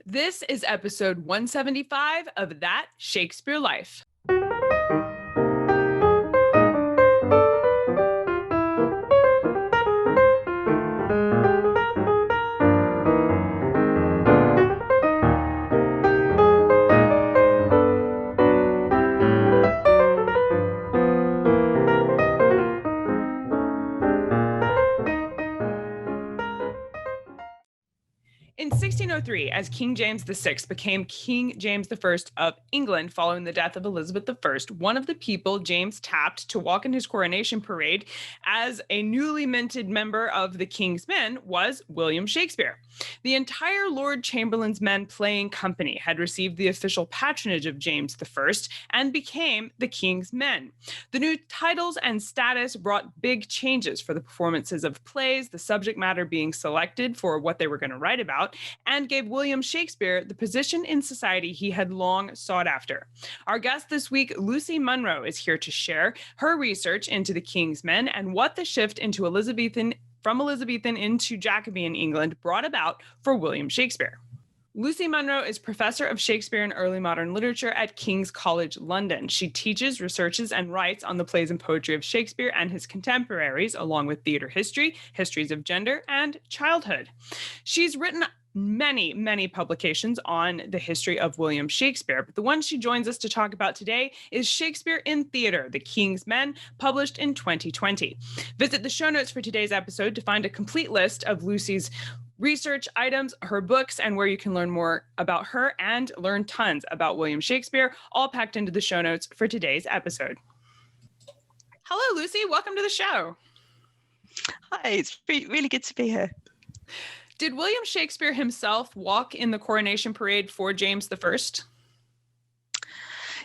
This is episode 175 of That Shakespeare Life. In 1603, as King James VI became King James I of England following the death of Elizabeth I, one of the people James tapped to walk in his coronation parade as a newly minted member of the King's Men was William Shakespeare. The entire Lord Chamberlain's men playing company had received the official patronage of James I and became the King's Men. The new titles and status brought big changes for the performances of plays, the subject matter being selected for what they were going to write about, and gave William Shakespeare the position in society he had long sought after. Our guest this week, Lucy Munro, is here to share her research into the King's Men and what the shift from Elizabethan into Jacobean England brought about for William Shakespeare. Lucy Munro is professor of Shakespeare and early modern literature at King's College London. She teaches, researches, and writes on the plays and poetry of Shakespeare and his contemporaries, along with theater history, histories of gender, and childhood. She's written many publications on the history of William Shakespeare, but the one she joins us to talk about today is Shakespeare in Theatre, The King's Men, published in 2020. Visit the show notes for today's episode to find a complete list of Lucy's research items, her books, and where you can learn more about her and learn tons about William Shakespeare, all packed into the show notes for today's episode. Hello, Lucy. Welcome to the show. Hi, it's really good to be here. Did William Shakespeare himself walk in the coronation parade for James I?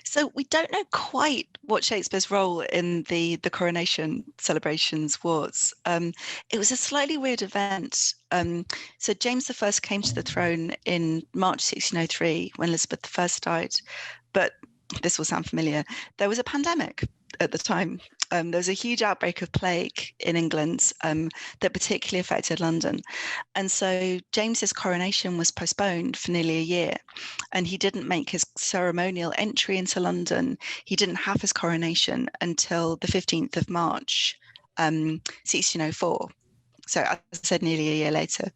So we don't know quite what Shakespeare's role in the coronation celebrations was. It was a slightly weird event. So James I came to the throne in March 1603 when Elizabeth I died, but this will sound familiar. There was a pandemic at the time. There was a huge outbreak of plague in England that particularly affected London. And so James's coronation was postponed for nearly a year. And he didn't make his ceremonial entry into London. He didn't have his coronation until the 15th of March, 1604. So as I said, nearly a year later.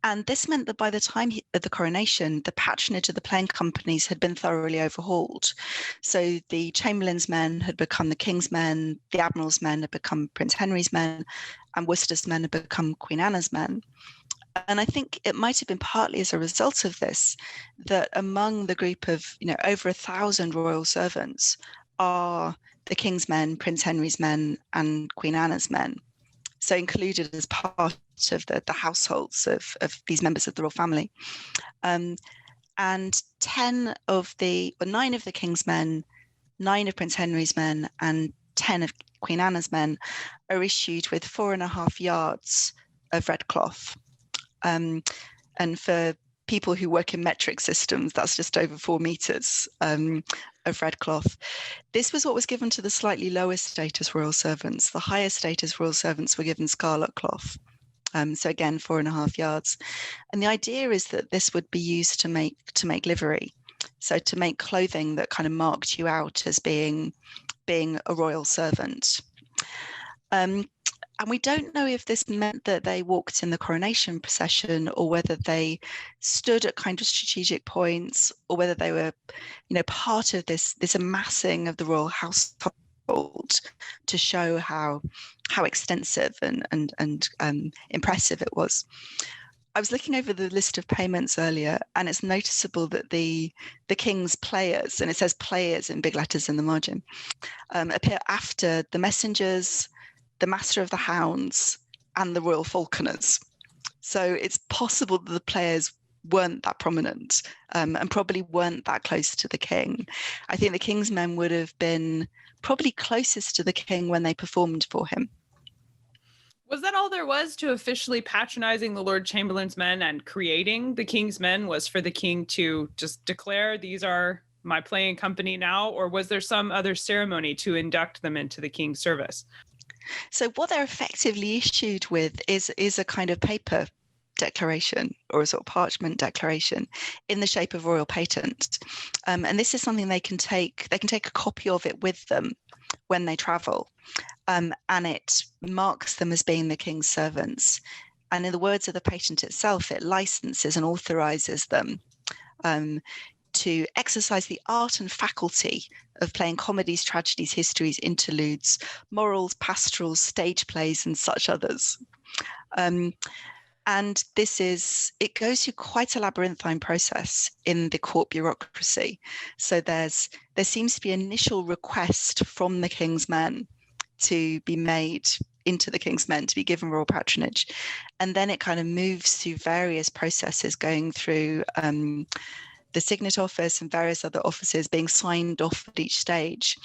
And this meant that by the time of the coronation, the patronage of the playing companies had been thoroughly overhauled. So the Chamberlain's men had become the King's Men, the Admiral's men had become Prince Henry's men, and Worcester's men had become Queen Anne's men. And I think it might have been partly as a result of this that among the group of, over 1,000 royal servants are the King's Men, Prince Henry's men, and Queen Anne's men. So included as part of the households of these members of the royal family. And 9 of the King's Men, 9 of Prince Henry's men, and 10 of Queen Anne's men are issued with 4.5 yards of red cloth. And for people who work in metric systems, that's just over 4 meters of red cloth. This was what was given to the slightly lower status royal servants. The higher status royal servants were given scarlet cloth. So again, 4.5 yards. And the idea is that this would be used to make livery. So to make clothing that kind of marked you out as being a royal servant. And we don't know if this meant that they walked in the coronation procession or whether they stood at kind of strategic points or whether they were, part of this amassing of the royal household to show how extensive and impressive it was. I was looking over the list of payments earlier, and it's noticeable that the king's players, and it says players in big letters in the margin, appear after the messengers, the Master of the Hounds, and the Royal Falconers. So it's possible that the players weren't that prominent and probably weren't that close to the king. I think the King's Men would have been probably closest to the king when they performed for him. Was that all there was to officially patronizing the Lord Chamberlain's men and creating the King's Men, was for the king to just declare, these are my playing company now? Or was there some other ceremony to induct them into the king's service? So what they're effectively issued with is a kind of paper declaration, or a sort of parchment declaration in the shape of royal patent. And this is something they can take a copy of it with them when they travel. And it marks them as being the king's servants. And in the words of the patent itself, it licenses and authorizes them to exercise the art and faculty of playing comedies, tragedies, histories, interludes, morals, pastorals, stage plays, and such others. And it goes through quite a labyrinthine process in the court bureaucracy. So there seems to be an initial request from the king's men to be made into the king's men, to be given royal patronage. And then it kind of moves through various processes, going through the signet office and various other offices, being signed off at each stage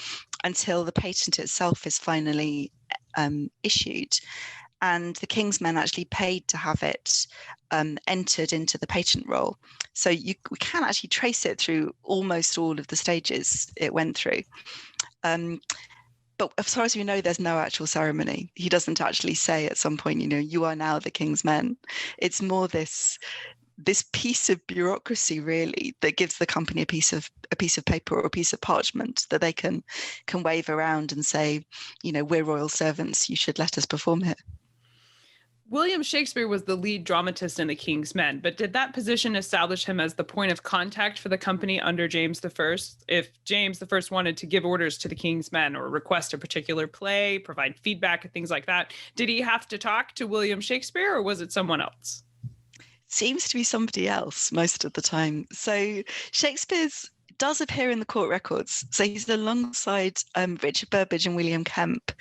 until the patent itself is finally issued. And the king's men actually paid to have it entered into the patent roll. So we can actually trace it through almost all of the stages it went through. But as far as we know, there's no actual ceremony. He doesn't actually say at some point, you are now the king's men. It's more this piece of bureaucracy, really, that gives the company a piece of paper or a piece of parchment that they can wave around and say, we're royal servants, you should let us perform here. William Shakespeare was the lead dramatist in The King's Men, but did that position establish him as the point of contact for the company under James I? If James I wanted to give orders to the King's Men or request a particular play, provide feedback and things like that, did he have to talk to William Shakespeare, or was it someone else? Seems to be somebody else most of the time. So Shakespeare's does appear in the court records. So he's alongside Richard Burbage and William Kemp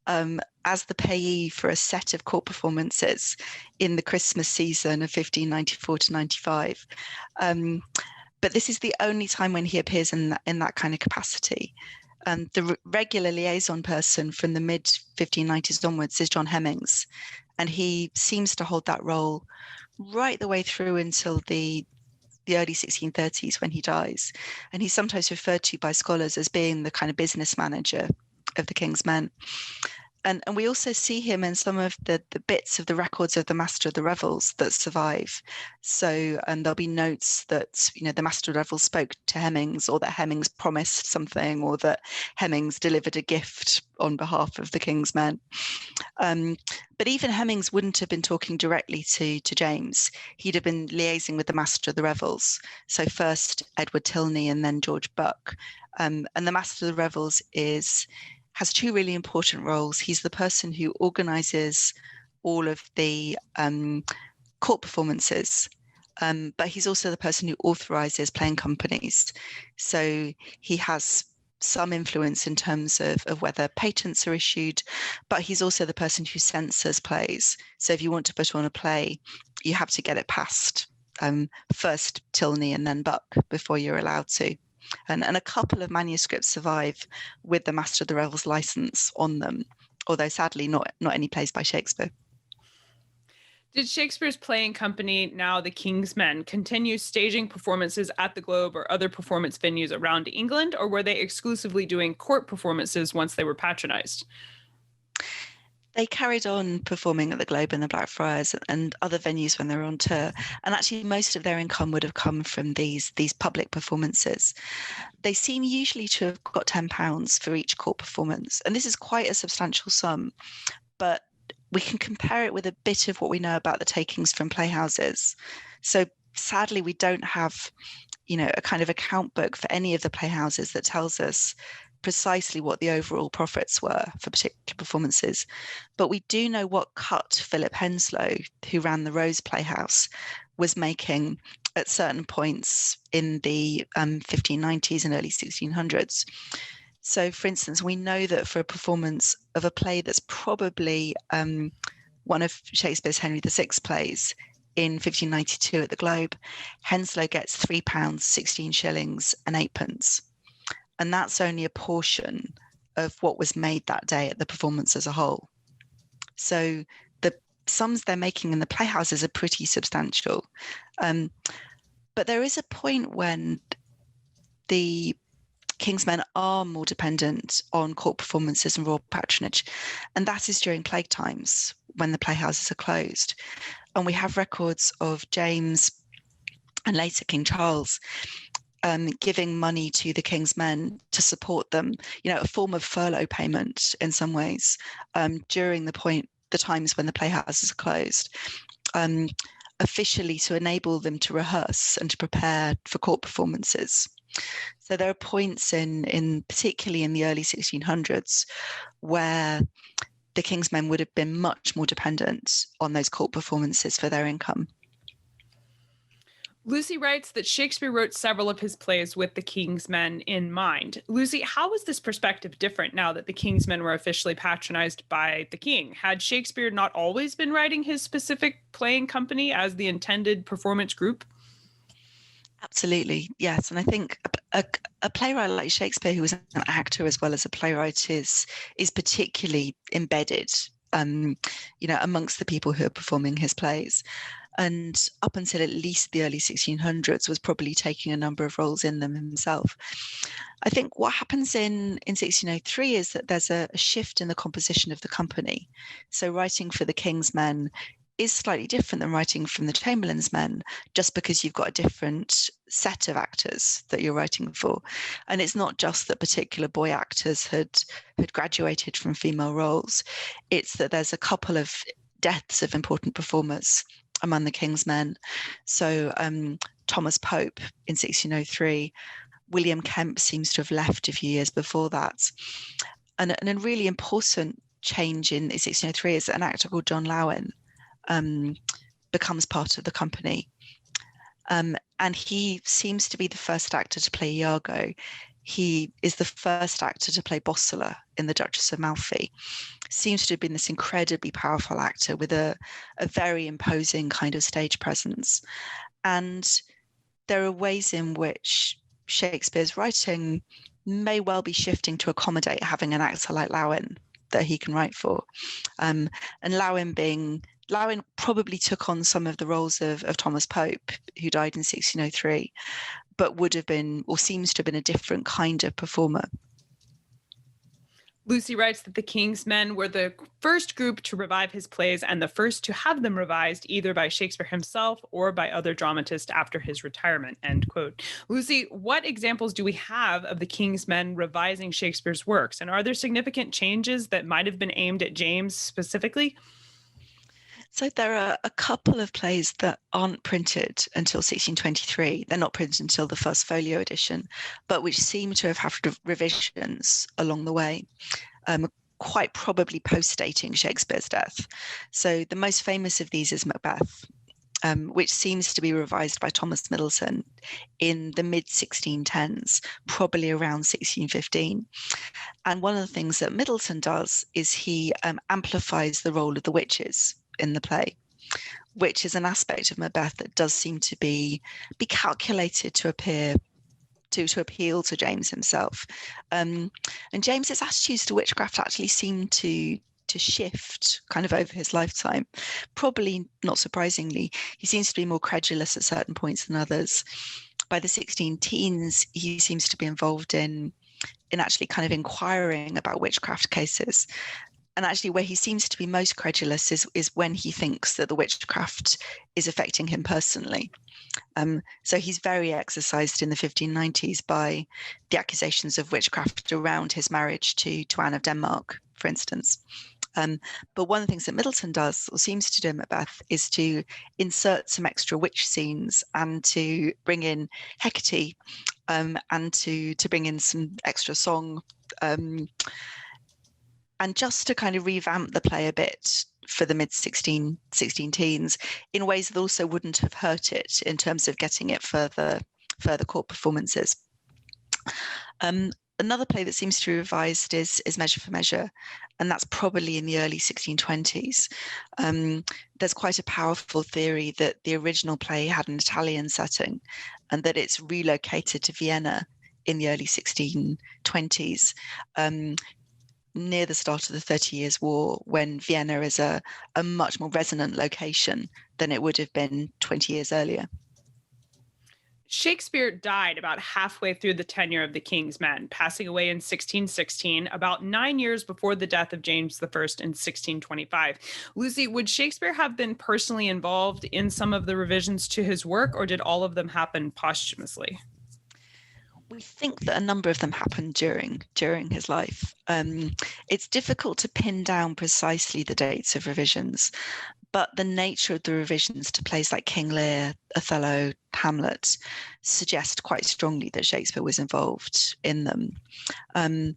as the payee for a set of court performances in the Christmas season of 1594 to 95. But this is the only time when he appears in that kind of capacity. The regular liaison person from the mid-1590s onwards is John Hemmings, and he seems to hold that role right the way through until the early 1630s when he dies. And he's sometimes referred to by scholars as being the kind of business manager of the King's Men. And we also see him in some of the bits of the records of the Master of the Revels that survive. So, and there'll be notes that, the Master of the Revels spoke to Hemmings, or that Hemmings promised something, or that Hemmings delivered a gift on behalf of the King's Men. But even Hemmings wouldn't have been talking directly to James. He'd have been liaising with the Master of the Revels. So first Edward Tilney and then George Buck. And the Master of the Revels has two really important roles. He's the person who organizes all of the court performances, but he's also the person who authorizes playing companies. So he has some influence in terms of whether patents are issued, but he's also the person who censors plays. So if you want to put on a play, you have to get it past first Tilney and then Buck before you're allowed to. And a couple of manuscripts survive with the Master of the Revels license on them, although sadly not any plays by Shakespeare. Did Shakespeare's playing company, now the King's Men, continue staging performances at the Globe or other performance venues around England, or were they exclusively doing court performances once they were patronized? They carried on performing at the Globe and the Blackfriars and other venues when they were on tour. And actually, most of their income would have come from these public performances. They seem usually to have got £10 for each court performance. And this is quite a substantial sum. But we can compare it with a bit of what we know about the takings from playhouses. So sadly, we don't have, a kind of account book for any of the playhouses that tells us precisely what the overall profits were for particular performances. But we do know what cut Philip Henslow, who ran the Rose Playhouse, was making at certain points in the 1590s and early 1600s. So, for instance, we know that for a performance of a play that's probably one of Shakespeare's Henry VI plays in 1592 at the Globe, Henslow gets £3, 16 shillings and 8p. And that's only a portion of what was made that day at the performance as a whole. So the sums they're making in the playhouses are pretty substantial. But there is a point when the King's men are more dependent on court performances and royal patronage, and that is during plague times when the playhouses are closed. And we have records of James and later King Charles giving money to the king's men to support them, a form of furlough payment in some ways, during the times when the playhouses are closed, officially to enable them to rehearse and to prepare for court performances. So there are points in particularly in the early 1600s where the king's men would have been much more dependent on those court performances for their income. Lucy writes that Shakespeare wrote several of his plays with the king's men in mind. Lucy, how was this perspective different now that the king's men were officially patronized by the king? Had Shakespeare not always been writing his specific playing company as the intended performance group? Absolutely, yes. And I think a playwright like Shakespeare, who was an actor as well as a playwright, is particularly embedded, amongst the people who are performing his plays. And up until at least the early 1600s was probably taking a number of roles in them himself. I think what happens in 1603 is that there's a shift in the composition of the company. So writing for the king's men is slightly different than writing from the Chamberlain's men, just because you've got a different set of actors that you're writing for. And it's not just that particular boy actors had graduated from female roles. It's that there's a couple of deaths of important performers among the king's men. So Thomas Pope in 1603, William Kemp seems to have left a few years before that. And a really important change in 1603 is that an actor called John Lowen becomes part of the company. And he seems to be the first actor to play Iago. He is the first actor to play Bossola in The Duchess of Malfi. Seems to have been this incredibly powerful actor with a very imposing kind of stage presence. And there are ways in which Shakespeare's writing may well be shifting to accommodate having an actor like Lowen that he can write for. And Lowen probably took on some of the roles of Thomas Pope, who died in 1603, but would have been, or seems to have been, a different kind of performer. Lucy writes that the king's men were the first group to revive his plays and the first to have them revised either by Shakespeare himself or by other dramatists after his retirement, end quote. Lucy, what examples do we have of the king's men revising Shakespeare's works? And are there significant changes that might have been aimed at James specifically? So there are a couple of plays that aren't printed until 1623. They're not printed until the first folio edition, but which seem to have had revisions along the way, quite probably post-dating Shakespeare's death. So the most famous of these is Macbeth, which seems to be revised by Thomas Middleton in the mid-1610s, probably around 1615. And one of the things that Middleton does is he amplifies the role of the witches in the play, which is an aspect of Macbeth that does seem to be calculated to appeal to James himself. And James's attitudes to witchcraft actually seem to shift kind of over his lifetime. Probably not surprisingly, he seems to be more credulous at certain points than others. By the 16 teens, he seems to be involved in actually kind of inquiring about witchcraft cases. And actually where he seems to be most credulous is when he thinks that the witchcraft is affecting him personally. So he's very exercised in the 1590s by the accusations of witchcraft around his marriage to Anne of Denmark, for instance. But one of the things that Middleton does, or seems to do in Macbeth, is to insert some extra witch scenes and to bring in Hecate, and to bring in some extra song, and just to kind of revamp the play a bit for the mid-16 teens in ways that also wouldn't have hurt it in terms of getting it further court performances. Another play that seems to be revised is Measure for Measure, and that's probably in the early 1620s. There's quite a powerful theory that the original play had an Italian setting and that it's relocated to Vienna in the early 1620s, near the start of the 30 Years' War, when Vienna is a much more resonant location than it would have been 20 years earlier. Shakespeare died about halfway through the tenure of the King's Men, passing away in 1616, about 9 years before the death of James I in 1625. Lucy, would Shakespeare have been personally involved in some of the revisions to his work, or did all of them happen posthumously? We think that a number of them happened during his life. It's difficult to pin down precisely the dates of revisions, but the nature of the revisions to plays like King Lear, Othello, Hamlet suggest quite strongly that Shakespeare was involved in them. And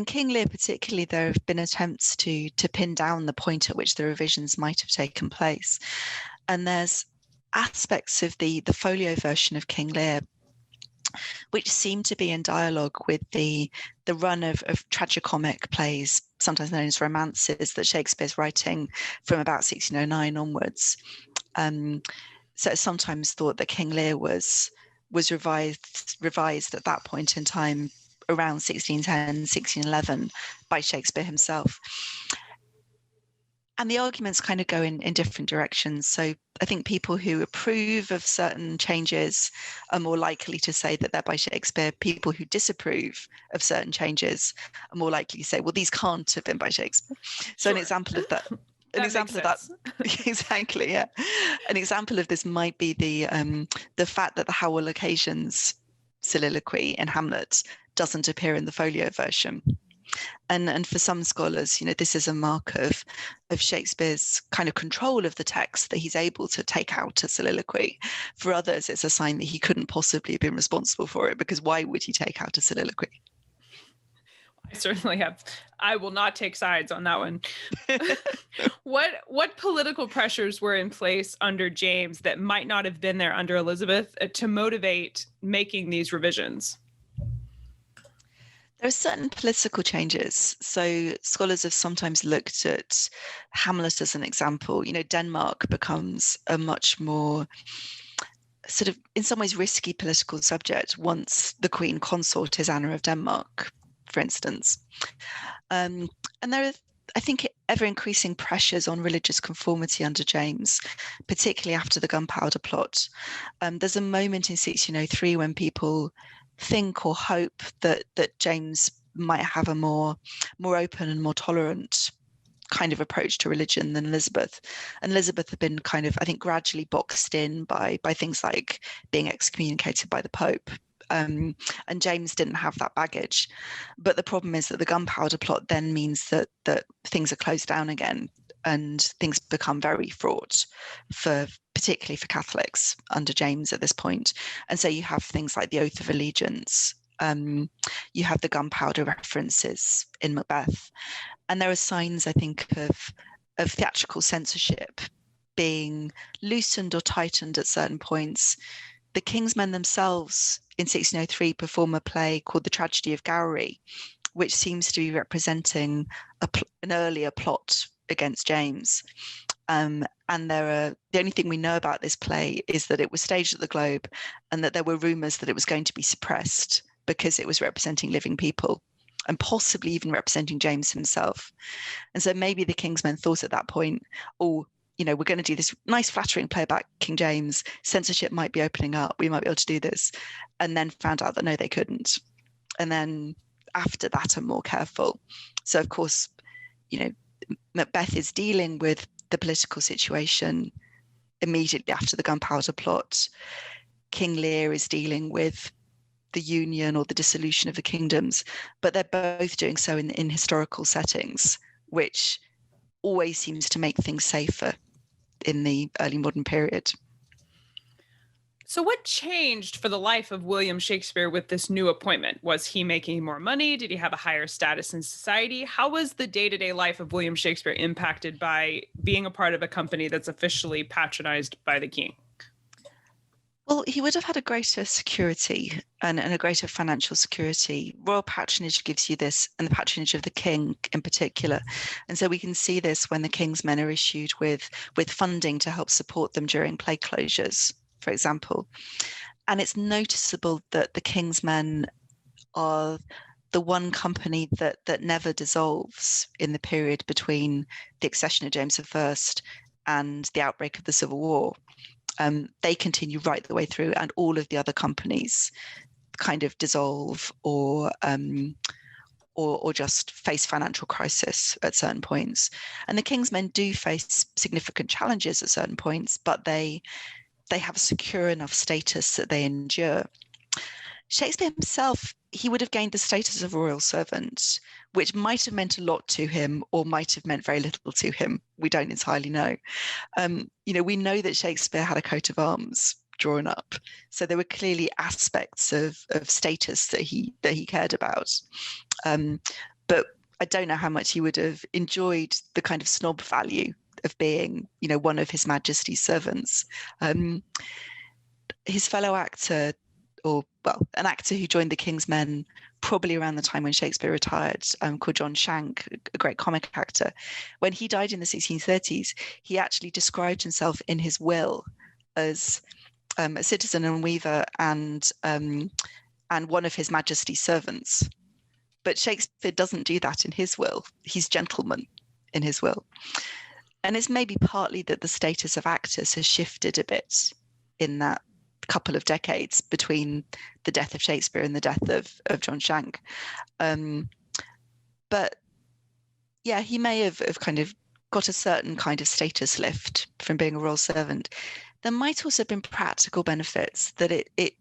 King Lear particularly, there have been attempts to pin down the point at which the revisions might have taken place. And there's aspects of the folio version of King Lear which seem to be in dialogue with the run of tragicomic plays, sometimes known as romances, that Shakespeare's writing from about 1609 onwards. So it's sometimes thought that King Lear was revised at that point in time around 1610, 1611 by Shakespeare himself. And the arguments kind of go in different directions. So I think people who approve of certain changes are more likely to say that they're by Shakespeare. People who disapprove of certain changes are more likely to say, well, these can't have been by Shakespeare. So Sure. An example of that. Exactly, yeah. An example of this might be the fact that the How Will Occasions soliloquy in Hamlet doesn't appear in the folio version. And for some scholars, this is a mark of Shakespeare's kind of control of the text, that he's able to take out a soliloquy. For others, it's a sign that he couldn't possibly have been responsible for it, because why would he take out a soliloquy? I certainly have. I will not take sides on that one. What political pressures were in place under James that might not have been there under Elizabeth to motivate making these revisions? There are certain political changes. So scholars have sometimes looked at Hamlet as an example. Denmark becomes a much more sort of, in some ways, risky political subject once the Queen Consort is Anna of Denmark, for instance. And there are, I think, ever increasing pressures on religious conformity under James, particularly after the Gunpowder Plot. There's a moment in 1603 when people think or hope that James might have a more open and more tolerant kind of approach to religion than Elizabeth. And Elizabeth had been kind of, I think, gradually boxed in by things like being excommunicated by the Pope. And James didn't have that baggage. But the problem is that the Gunpowder Plot then means that things are closed down again, and things become very fraught, particularly for Catholics under James at this point. And so you have things like the Oath of Allegiance. You have the gunpowder references in Macbeth. And there are signs, I think, of theatrical censorship being loosened or tightened at certain points. The King's Men themselves in 1603 perform a play called The Tragedy of Gowrie, which seems to be representing an earlier plot against James. And the only thing we know about this play is that it was staged at the Globe, and that there were rumours that it was going to be suppressed because it was representing living people, and possibly even representing James himself. And so maybe the King's Men thought at that point, we're going to do this nice flattering play about King James. Censorship might be opening up. We might be able to do this. And then found out that no, they couldn't. And then after that are more careful. So of course, Macbeth is dealing with the political situation immediately after the Gunpowder Plot. King Lear is dealing with the union or the dissolution of the kingdoms, but they're both doing so in historical settings, which always seems to make things safer in the early modern period. So what changed for the life of William Shakespeare with this new appointment? Was he making more money? Did he have a higher status in society? How was the day-to-day life of William Shakespeare impacted by being a part of a company that's officially patronized by the king? Well, he would have had a greater security and a greater financial security. Royal patronage gives you this, and the patronage of the king in particular. And so we can see this when the King's Men are issued with funding to help support them during play closures, for example. And it's noticeable that the King's Men are the one company that never dissolves in the period between the accession of James I and the outbreak of the Civil War. they continue right the way through, and all of the other companies kind of dissolve or just face financial crisis at certain points. And the King's Men do face significant challenges at certain points, but they have a secure enough status that they endure. Shakespeare himself, he would have gained the status of a royal servant, which might have meant a lot to him or might have meant very little to him. We don't entirely know. We know that Shakespeare had a coat of arms drawn up, so there were clearly aspects of status that he cared about. But I don't know how much he would have enjoyed the kind of snob value of being, one of His Majesty's servants. His fellow actor, an actor who joined the King's Men probably around the time when Shakespeare retired, called John Shank, a great comic actor. When he died in the 1630s, he actually described himself in his will as a citizen and weaver and one of His Majesty's servants. But Shakespeare doesn't do that in his will. He's gentleman in his will. And it's maybe partly that the status of actors has shifted a bit in that couple of decades between the death of Shakespeare and the death of John Shank. But yeah, he may have kind of got a certain kind of status lift from being a royal servant. There might also have been practical benefits, that it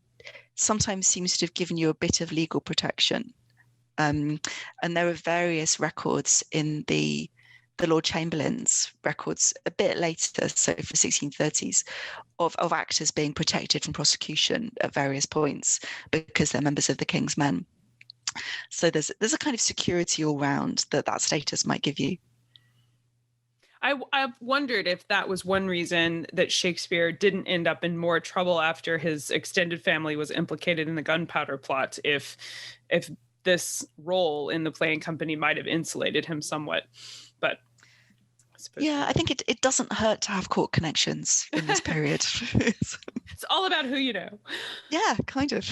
sometimes seems to have given you a bit of legal protection. And there are various records in the Lord Chamberlain's records a bit later, so for 1630s, of actors being protected from prosecution at various points because they're members of the King's Men. So there's a kind of security all round that status might give you. I wondered if that was one reason that Shakespeare didn't end up in more trouble after his extended family was implicated in the gunpowder plot, if this role in the playing company might have insulated him somewhat. But I think it doesn't hurt to have court connections in this period. It's all about who you know. Yeah, kind of.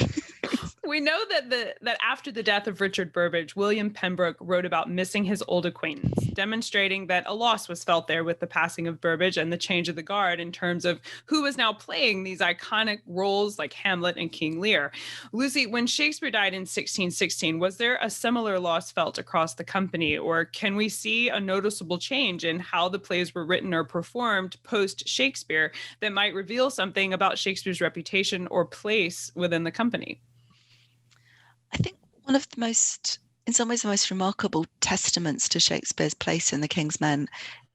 We know that after the death of Richard Burbage, William Pembroke wrote about missing his old acquaintance, demonstrating that a loss was felt there with the passing of Burbage and the change of the guard in terms of who was now playing these iconic roles like Hamlet and King Lear. Lucy, when Shakespeare died in 1616, was there a similar loss felt across the company, or can we see a noticeable change in how the plays were written or performed post-Shakespeare that might reveal something about Shakespeare's reputation or place within the company? I think one of the most, in some ways, the most remarkable testaments to Shakespeare's place in the King's Men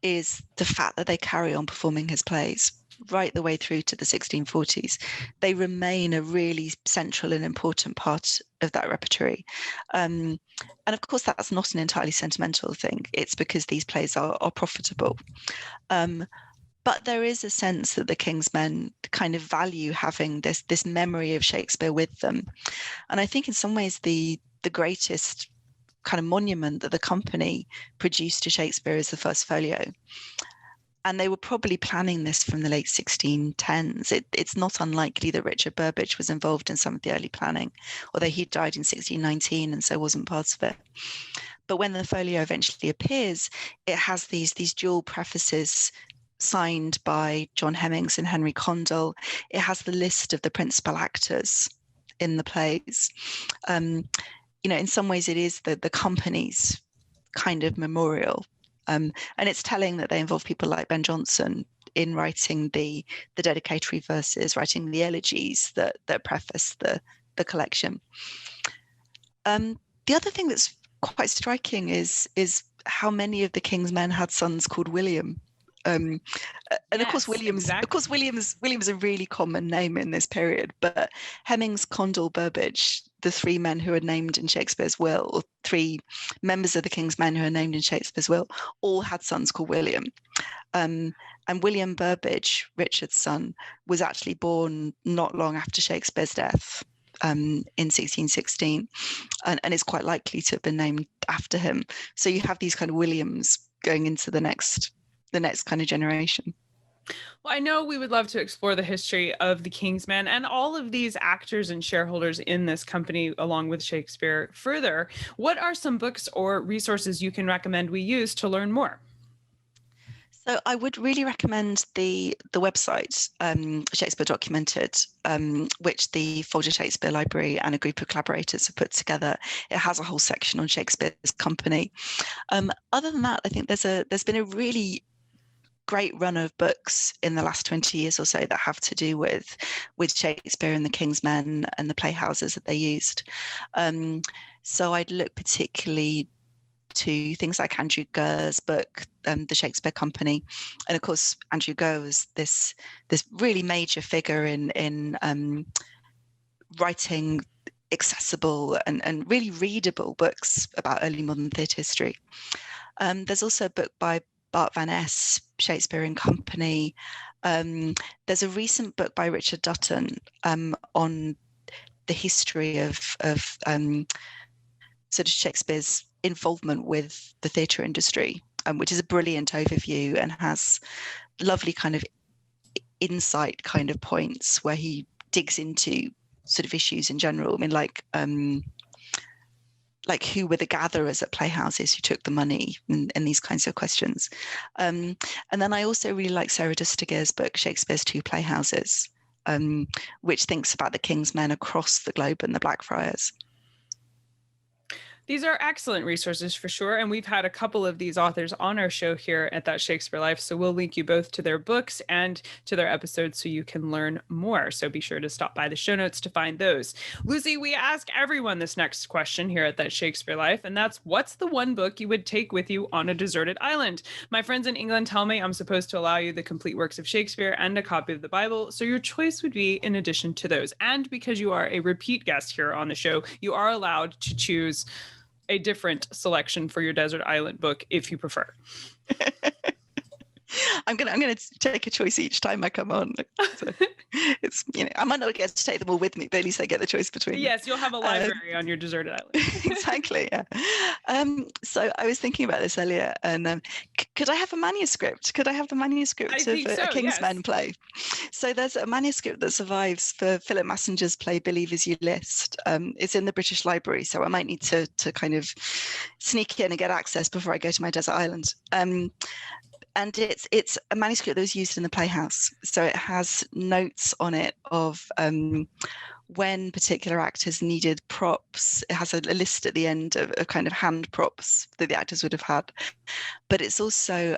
is the fact that they carry on performing his plays right the way through to the 1640s. They remain a really central and important part of that repertory. And of course, that's not an entirely sentimental thing. It's because these plays are profitable. But there is a sense that the King's Men kind of value having this memory of Shakespeare with them. And I think in some ways the greatest kind of monument that the company produced to Shakespeare is the first folio. And they were probably planning this from the late 1610s. It's not unlikely that Richard Burbage was involved in some of the early planning, although he died in 1619 and so wasn't part of it. But when the folio eventually appears, it has these dual prefaces signed by John Hemmings and Henry Condell. It has the list of the principal actors in the plays. In some ways it is the company's kind of memorial. And it's telling that they involve people like Ben Jonson in writing the dedicatory verses, writing the elegies that preface the collection. The other thing that's quite striking is how many of the King's Men had sons called William. And yes, of course, William's a really common name in this period, but Hemmings, Condell, Burbage, the three men who are named in Shakespeare's will, or three members of the King's Men who are named in Shakespeare's will, all had sons called William. And William Burbage, Richard's son, was actually born not long after Shakespeare's death in 1616, and it's quite likely to have been named after him. So you have these kind of Williams going into the next kind of generation. Well, I know we would love to explore the history of the King's Men and all of these actors and shareholders in this company along with Shakespeare further. What are some books or resources you can recommend we use to learn more? So I would really recommend the website, Shakespeare Documented, which the Folger Shakespeare Library and a group of collaborators have put together. It has a whole section on Shakespeare's company. Other than that, I think there's been a really great run of books in the last 20 years or so that have to do with Shakespeare and the King's Men and the playhouses that they used. So I'd look particularly to things like Andrew Gurr's book, The Shakespeare Company, and of course Andrew Gurr was this really major figure in writing accessible and really readable books about early modern theatre history. There's also a book by Bart Van Es, Shakespeare and Company. There's a recent book by Richard Dutton on the history of sort of Shakespeare's involvement with the theatre industry, which is a brilliant overview and has lovely kind of insight kind of points where he digs into sort of issues in general. I mean, like who were the gatherers at playhouses, who took the money, and these kinds of questions. And then I also really like Sarah Dustiger's book, Shakespeare's Two Playhouses, which thinks about the King's Men across the globe and the Blackfriars. These are excellent resources for sure. And we've had a couple of these authors on our show here at That Shakespeare Life. So we'll link you both to their books and to their episodes so you can learn more. So be sure to stop by the show notes to find those. Lucy, we ask everyone this next question here at That Shakespeare Life, and that's, what's the one book you would take with you on a deserted island? My friends in England tell me I'm supposed to allow you the complete works of Shakespeare and a copy of the Bible. So your choice would be in addition to those. And because you are a repeat guest here on the show, you are allowed to choose a different selection for your desert island book if you prefer. I'm gonna take a choice each time I come on. So it's, I might not get to take them all with me, but at least I get the choice between them. Yes, you'll have a library on your deserted island. Exactly, yeah. So I was thinking about this earlier, and could I have a manuscript? Could I have the manuscript of a King's Men play? So there's a manuscript that survives for Philip Massinger's play Believe As You List. It's in the British Library, so I might need to kind of sneak in and get access before I go to my desert island. And it's a manuscript that was used in the Playhouse. So it has notes on it of when particular actors needed props. It has a list at the end of kind of hand props that the actors would have had. But it's also,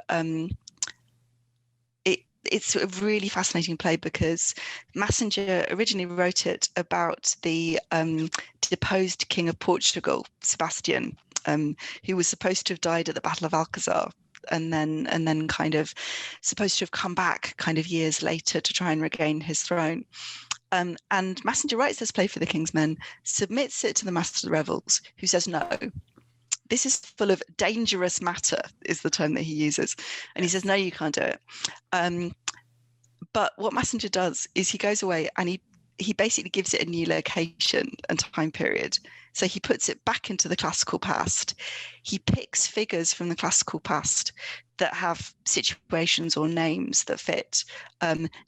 it's a really fascinating play because Massinger originally wrote it about the deposed King of Portugal, Sebastian, who was supposed to have died at the Battle of Alcazar. And then kind of supposed to have come back kind of years later to try and regain his throne. And Massinger writes this play for the King's Men, submits it to the Master of the Revels, who says, no, this is full of dangerous matter, is the term that he uses. And he says, no, you can't do it. But what Massinger does is he goes away and he basically gives it a new location and time period. So he puts it back into the classical past. He picks figures from the classical past that have situations or names that fit,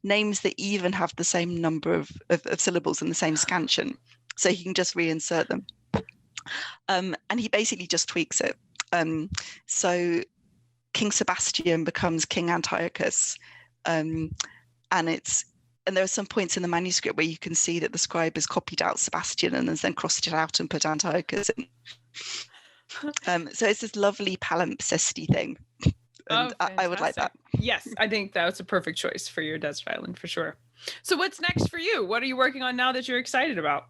names that even have the same number of syllables and the same scansion. So he can just reinsert them. And he basically just tweaks it. So King Sebastian becomes King Antiochus. And there are some points in the manuscript where you can see that the scribe has copied out Sebastian and has then crossed it out and put Antiochus in. So it's this lovely palimpsesty thing. And I would like that. Yes, I think that's a perfect choice for your desert island for sure. So what's next for you? What are you working on now that you're excited about?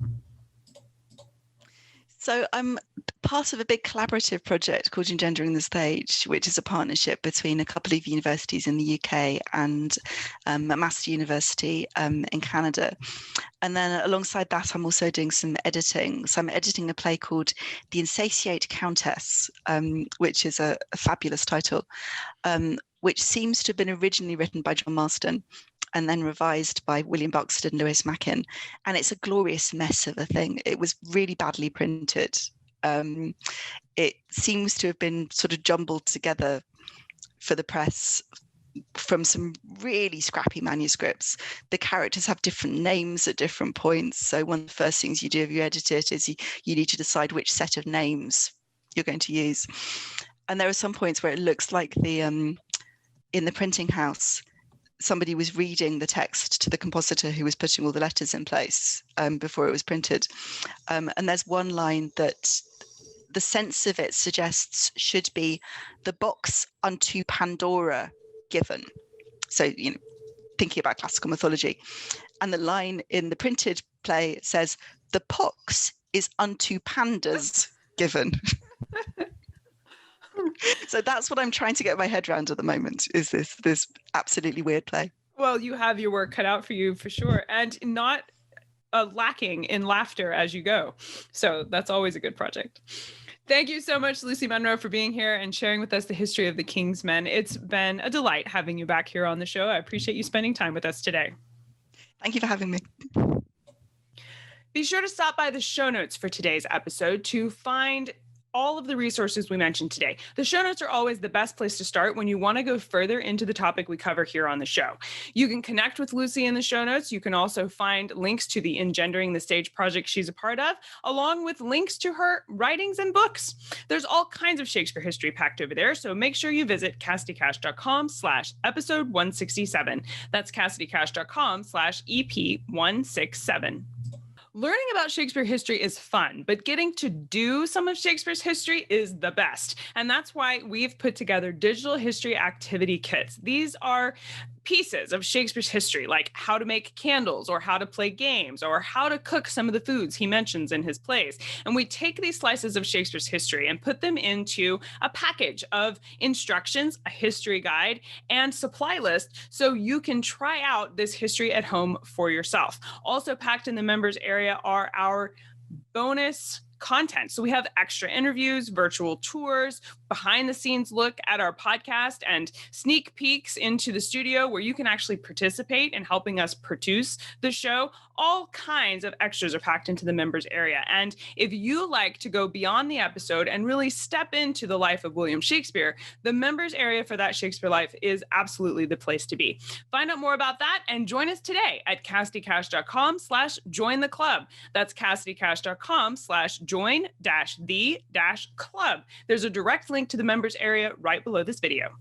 So I'm part of a big collaborative project called Engendering the Stage, which is a partnership between a couple of universities in the UK and McMaster University in Canada. And then alongside that, I'm also doing some editing. So I'm editing a play called The Insatiate Countess, which is a fabulous title, which seems to have been originally written by John Marston and then revised by William Buxton and Lewis Mackin. And it's a glorious mess of a thing. It was really badly printed. It seems to have been sort of jumbled together for the press from some really scrappy manuscripts. The characters have different names at different points. So one of the first things you do if you edit it is you need to decide which set of names you're going to use. And there are some points where it looks like the in the printing house, somebody was reading the text to the compositor who was putting all the letters in place before it was printed. And there's one line that the sense of it suggests should be the box unto Pandora given. So, thinking about classical mythology. And the line in the printed play says, the pox is unto pandas given. So that's what I'm trying to get my head around at the moment, is this absolutely weird play. Well, you have your work cut out for you for sure, and not lacking in laughter as you go. So that's always a good project. Thank you so much, Lucy Munro, for being here and sharing with us the history of the King's Men. It's been a delight having you back here on the show. I appreciate you spending time with us today. Thank you for having me. Be sure to stop by the show notes for today's episode to find all of the resources we mentioned today. The show notes are always the best place to start when you want to go further into the topic we cover here on the show. You can connect with Lucy in the show notes. You can also find links to the Engendering the Stage project she's a part of, along with links to her writings and books. There's all kinds of Shakespeare history packed over there, so make sure you visit CassidyCash.com/episode 167. That's CassidyCash.com/EP167. Learning about Shakespeare history is fun, but getting to do some of Shakespeare's history is the best. And that's why we've put together digital history activity kits. These are pieces of Shakespeare's history, like how to make candles or how to play games or how to cook some of the foods he mentions in his plays. And we take these slices of Shakespeare's history and put them into a package of instructions, a history guide, and supply list so you can try out this history at home for yourself. Also packed in the members area are our bonus content. So we have extra interviews, virtual tours, behind the scenes look at our podcast, and sneak peeks into the studio where you can actually participate in helping us produce the show. All kinds of extras are packed into the members area. And if you like to go beyond the episode and really step into the life of William Shakespeare, the members area for That Shakespeare Life is absolutely the place to be. Find out more about that and join us today at CassidyCash.com/join the club. That's CassidyCash.com/join-the-club. There's a direct link to the members area right below this video.